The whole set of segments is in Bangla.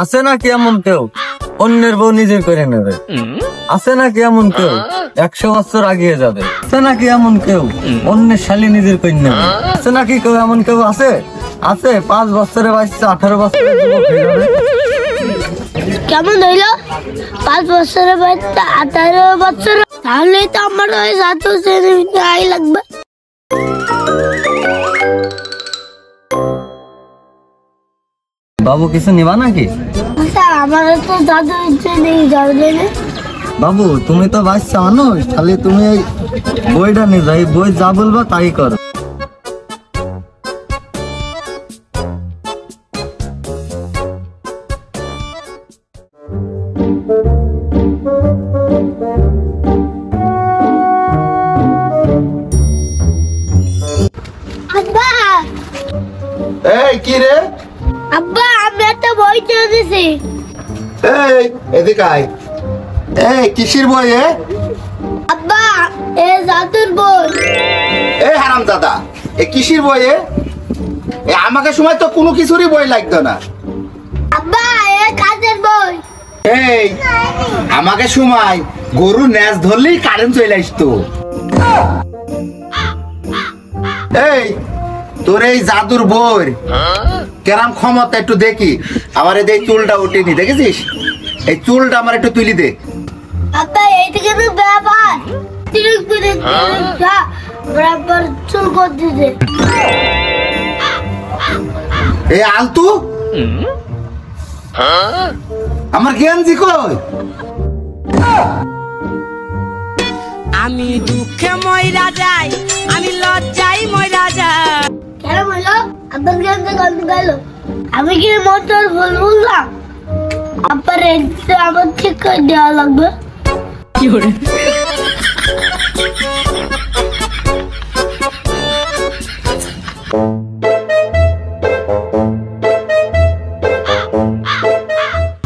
আছে নাকি এমন কেউ অন্যের বউ নিজের করে নেবে? আছে নাকি এমন কেউ 100 বছর আগিয়ে যাবে? আছে নাকি এমন কেউ অন্যের শালী নিজের করে নেবে? আছে নাকি কেউ এমন কেউ আছে? আছে 5 বছরের বাচ্চা 18 বছরের যুবক হয়ে যাবে। কেমন হইলো 5 বছরের বাচ্চা 18 বছর? তাহলে তো আমার ওই 7 বছরের আই লাগবে। বাবু কিছু নিবা নাকি? আমার তো দাদু ইচ্ছে নেই যাবে না। বাবু তুমি তো বাচ্চা মানুষ, তাহলে তুমি এই বইটা নিয়ে যাই, বই যা বলবা তাই করো। আব্বা এই কি রে? আব্বা আমি একটা বই কিনে দিছি। এই এদিকে আয়। এই কিসের বই এ? আব্বা এ জাদুর বই। এই হারামজাদা, এ কিসের বই এ? আমাকে সময় তো কোনো কিছুরই বই লাগতো না। আব্বা এ কাজের বই। এই আমাকে সময় গরু ন্যাস ধরলেই কারেন্ট চলে আসতো। এই তোর এই জাদুর বই কেরাম ক্ষমতা একটু দেখি। আমার এই চুলটা উঠিনি, দেখেছিস? এই চুলটা আমার একটু তুলি দে। আব্বা এই থেকে তো ব্যাপার তিরিক তিরিক বরাবর চুল করে দিতে। এই আলতু আমার জ্ঞানজি কই? আমি দুঃখে ময়রা যাই, আমি লজ্জাই ময়রা যাই। কেন বললো আব্বার গানটা গন্ধ গেল? আমি কি মোটর ভুল বললাম? আব্বার রেন্টটা আমার ঠিক করে দেওয়া লাগবে। কি করে?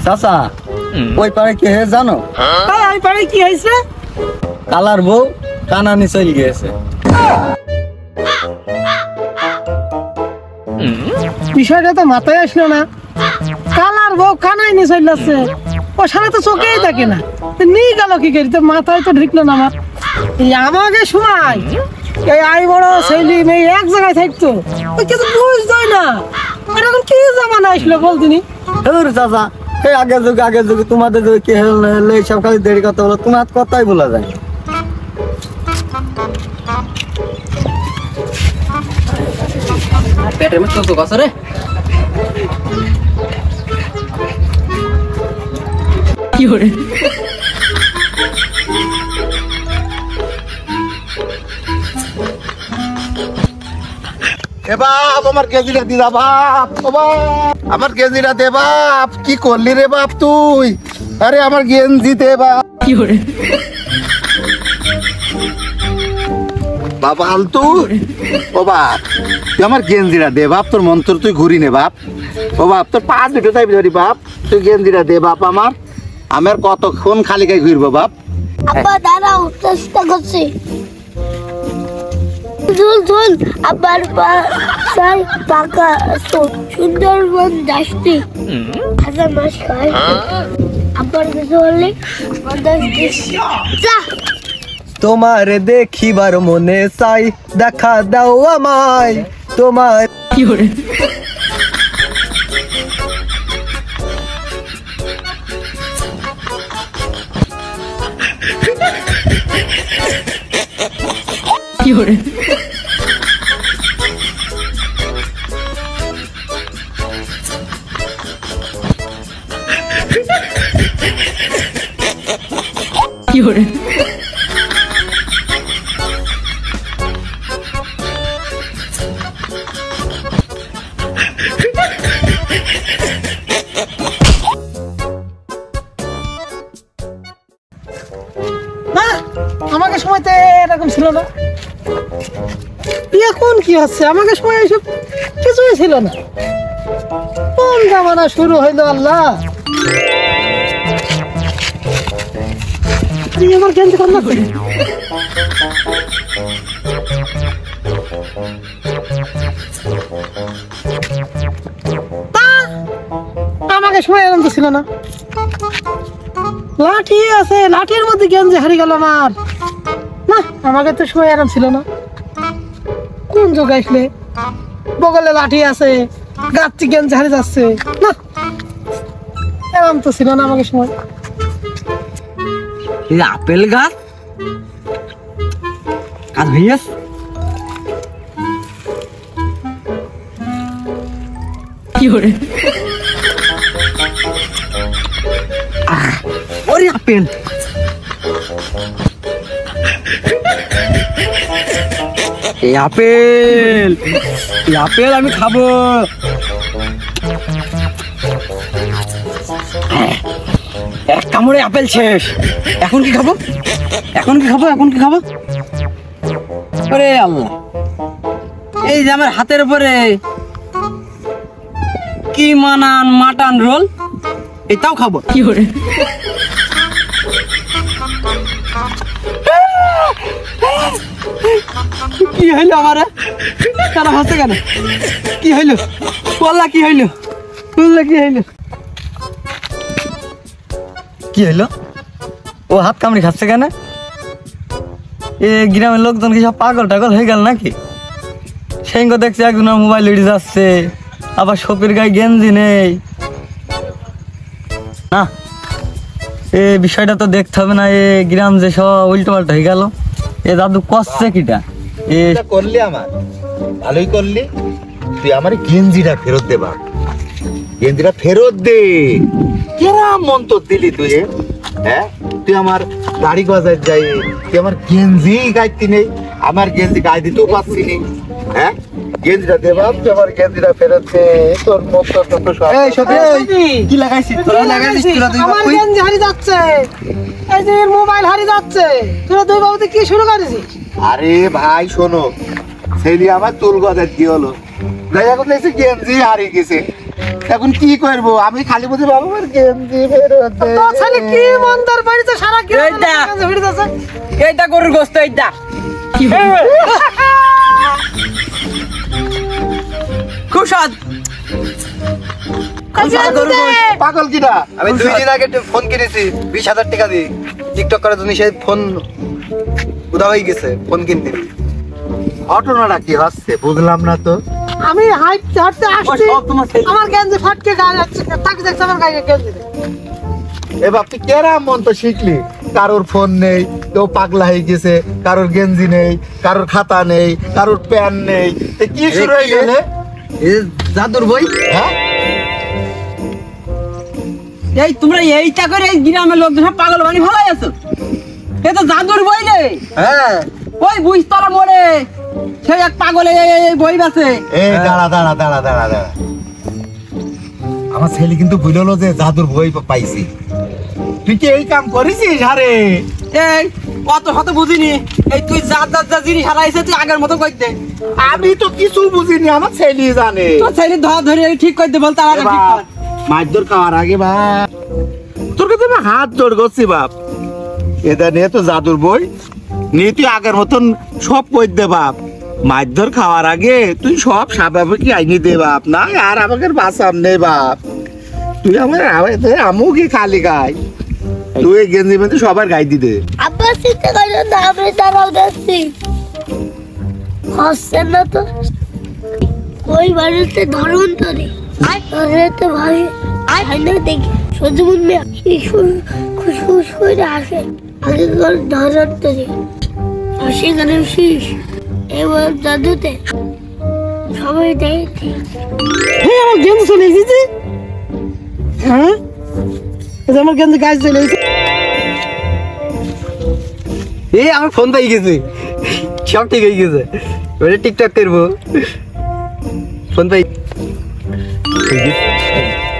চাচা ওই পারে কি হয়ে জানো? ওই পারে কি হয়েছে? কালার বউ কানানি চলে গিয়েছে। বিষয়টা তো মাথায় আসলো না। কালার বউ কানাই নিয়ে চলে যাচ্ছে, ও সারা তো চোখেই থাকে না, নিয়ে গেল কি করি? তো মাথায় তো ঢুকলো না আমার। এই আমাকে সময় এই আই বড় ছেলে মেয়ে এক জায়গায় থাকতো, ওই কিছু বুঝতোই না। আর এখন কি জামানা আসলো বলতিনি? চাচা এই আগের যুগে তোমাদের যুগে কি হলে সব খালি দেরি কথা বলো, তোমার কথাই বলা যায়। পেটের মধ্যে তো গাছ রে। কি করে? এ বাপ আমার কেজিটা দিদা বাপ, ও বাপ আমার কেজিটা দে বাপ। কি করলি রে বাপ তুই? আরে আমার গেঞ্জি দে বাপ। কি করে? বাবা আলতু, ও বাপ তুই আমার গেঞ্জিটা দে বাপ। তোর মন্ত্র তুই ঘুরি নে বাপ। ও বাপ তোর পা দুটো তাই ধরি বাপ। তুই গেঞ্জিটা দে বাপ আমার। আমার কতক্ষণ খালি গায়ে ঘুরবো বাপ। আব্বা দাঁড়াও, চেষ্টা করছি। ঝুল ঝুল আব্বার বাসায় পাকা সুন্দরবন যাচ্ছি। হাজার মাস খায় আব্বার কিছু বললে তোমার দেখিবার মনে চাই, দেখা দাও আমায় তোমার। কি করে? কি করে? কি করে? না আমাকে সময় তো এরকম ছিল না। এখন কি হচ্ছে? আমাকে সময় এসব কিছুই ছিল না। কোন জামানা শুরু হইলো আল্লাহ। আমার কেন করলাম? আমাকে আমাকে সময় এরকম তো ছিল না। লাঠি আছে, লাঠির মধ্যে গেঞ্জি হারিয়ে গেল আমার। না, আমাকে তো সময় এরকম ছিল না। কোন যুগ আসলে বগলে লাঠি আছে, গাছ গেঞ্জি হারিয়ে যাচ্ছে? না, এরকম তো ছিল না আমাকে সময়। এই আপেল গাছ কাজ ভেঙেছ? কি করে? ওরে আপেল, এই আপেল, এই আপেল আমি খাবো। এক কামড়ে আপেল শেষ। এখন কি খাবো? এখন কি খাবো? এখন কি খাবো? ওরে আল্লাহ, এই যে আমার হাতের উপরে কি মাটন রোল, এটাও খাবো। কি করে? কি হইলো আমার? কারা হাসে কেন? কি হইলো বললা? কি হইলো বললা? কি হইলো? কি হইলো? ও হাত কামড়ি খাচ্ছে কেন? এ গ্রামের লোকজন কি সব পাগল টাগল হয়ে গেল নাকি? সেই দেখছি একজনের মোবাইল উড়ে যাচ্ছে, আবার শপির গায়ে গেঞ্জি নেই। না, এ বিষয়টা তো দেখতে হবে না। এ গ্রাম যে সব উল্টো পাল্টা হয়ে গেল। এ দাদু কষছে কিটা? এটা করলি আমার ভালোই করলি। তুই আমার গেঞ্জিটা ফেরত দে বাপ, গেঞ্জিটা ফেরত দে। কেরাম মন্তর দিলি তুই? হ্যাঁ, তুই আমার দাড়ি গজায় যাই, তুই আমার গেঞ্জি গাইতি নেই, আমার গেঞ্জি গায়ে দিতেও পারছি নি। হ্যাঁ, গেঞ্জিটা দে বাপ, তুই আমার গেঞ্জিটা ফেরত দে। তোর মন্তর তো সব। এই সব কি লাগাইছিস? তোরা লাগাইছিস? তোরা দুই আমার বাপ গেঞ্জি হারিয়ে যাচ্ছে, এই যে মোবাইল হারিয়ে যাচ্ছে, তোরা দুই বাবুতে কি শুরু করেছিস? আরে ভাই শোনো, সেদি আমার চুল গজায় কি হলো? যাই এখন দেখছি গেঞ্জি হারিয়ে গেছে। এখন কি করবো? আমি খালি বলছি বাবা আমার গেঞ্জি ফেরত দে। তোর ছেলে কি মন্দার বাড়িতে সারা কি এইটা। হারিয়ে যাচ্ছে? এইটা গরুর গোস্ত, এইটা কি করে? খুব স্বাদ। পাগল কিনা? আমি 2 দিন আগে ফোন কিনেছি 20,000 টাকা দিয়ে, টিকটক করার জন্য। সেই ফোন উদা হয়ে গেছে, ফোন কিনতে। ঘটনাটা কি হচ্ছে বুঝলাম না তো। আমি হাঁটতে হাঁটতে আসছি, সব তোমার ছেলে। আমার গেঞ্জি ফাটকে গায়ে যাচ্ছে, তাকে দেখছি আমার গায়ে গেঞ্জি নেই। এ বাপ তুই কেরাম মন তো শিখলি? কারোর ফোন নেই, কেউ পাগলা হয়ে গেছে, কারোর গেঞ্জি নেই, কারোর খাতা নেই, কারোর প্যান নেই। এ কি শুরু হয়ে গেলে? এ জাদুর বই। হ্যাঁ, এই তোমরা এইটা করে এই গ্রামের লোকজন সব পাগল বানি ভালো আছো? এ তো জাদুর বই রে। হ্যাঁ। ওই বুঝতলা মোড়ে সেই এক পাগলে এই বই আছে। এই দাঁড়া দাঁড়া দাঁড়া দাঁড়া দাঁড়া, আমার ছেলে কিন্তু বুঝলো যে জাদুর বই পাইছি। তুই কি এই কাম করেছিস? আরে এই অত শত বুঝিনি। এই তুই যা যা যা জিনিস হারাইছে তুই আগের মতো কই দে। আমি তো কিছু বুঝিনি, আমার ছেলে জানে। তোর ছেলে ধর ধরে ঠিক কই দে, বল তার আগে ঠিক কর। মাছ খাওয়ার আগে বাপ তোর কাছে আমি হাত জোড় করছি বাপ। এটা নিয়ে তো জাদুর বই নিয়ে তুই আগের মতন সব কই দে বাপ। মাছ খাওয়ার আগে তুই সব স্বাভাবিক আইনি দে বাপ। না আর আমাকে বাঁচাম নেই বাপ। তুই আমার আমু কি খালি গাই, তুই গেঞ্জি মেঞ্জি সবার গাই দি দে। আব্বা চিন্তা করো না, আমি দাঁড়াও দেখছি হচ্ছে না তো। ওই বাড়িতে ধরুন তরে ধরে ভাই আই না দেখি সজুমুন মে খুশখুশ করে আসে আগে কর ধরুন তরে আসে কেন শীষ এবার জাদুতে সবাই দেখি। হ্যাঁ, আমার গেঞ্জি চলে এসেছে। হ্যাঁ, এই যে আমার গেঞ্জি গায়ে চলে এসেছে। এই আমার ফোন পেয়ে গেছে, সব ঠিক হয়ে গেছে। ওটা টিকটক করবো, ফোন পাই।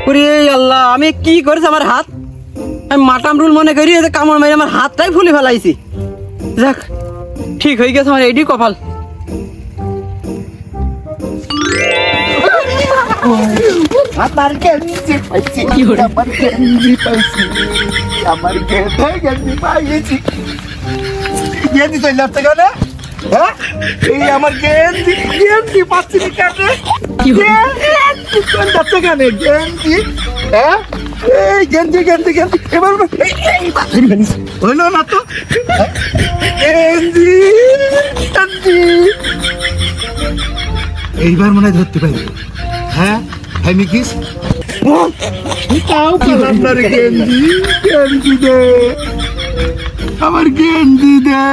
ওরে আল্লাহ, আমি কি করেছি? আমার হাত আমি মাটাম রুল মনে করি, কামড় মারি আমার হাতটাই ফুলে ফেলাইছি। যাক, ঠিক হয়ে গেছে আমার, এইটি কপাল। আমার গেঞ্জি পাইছি, কি হলো? আমার গেঞ্জি পাইছি, আমার গেঞ্জি পাইছি। গেঞ্জি চলে যাচ্ছে কেন? হ্যাঁ, এই আমার গেঞ্জি পাচ্ছি না কেন? কি হলো? গেঞ্জি কোন যাচ্ছে কেন গেঞ্জি হ্যাঁ এই গেঞ্জি গেঞ্জি গেঞ্জি এবার হইলো না তো গেঞ্জি গেঞ্জি এইবার মনে হয় ধরতে পারি হ্যাঁ আমি কিস তাও পেলাম না রে গেঞ্জি গেঞ্জি দে আমার গেঞ্জি দে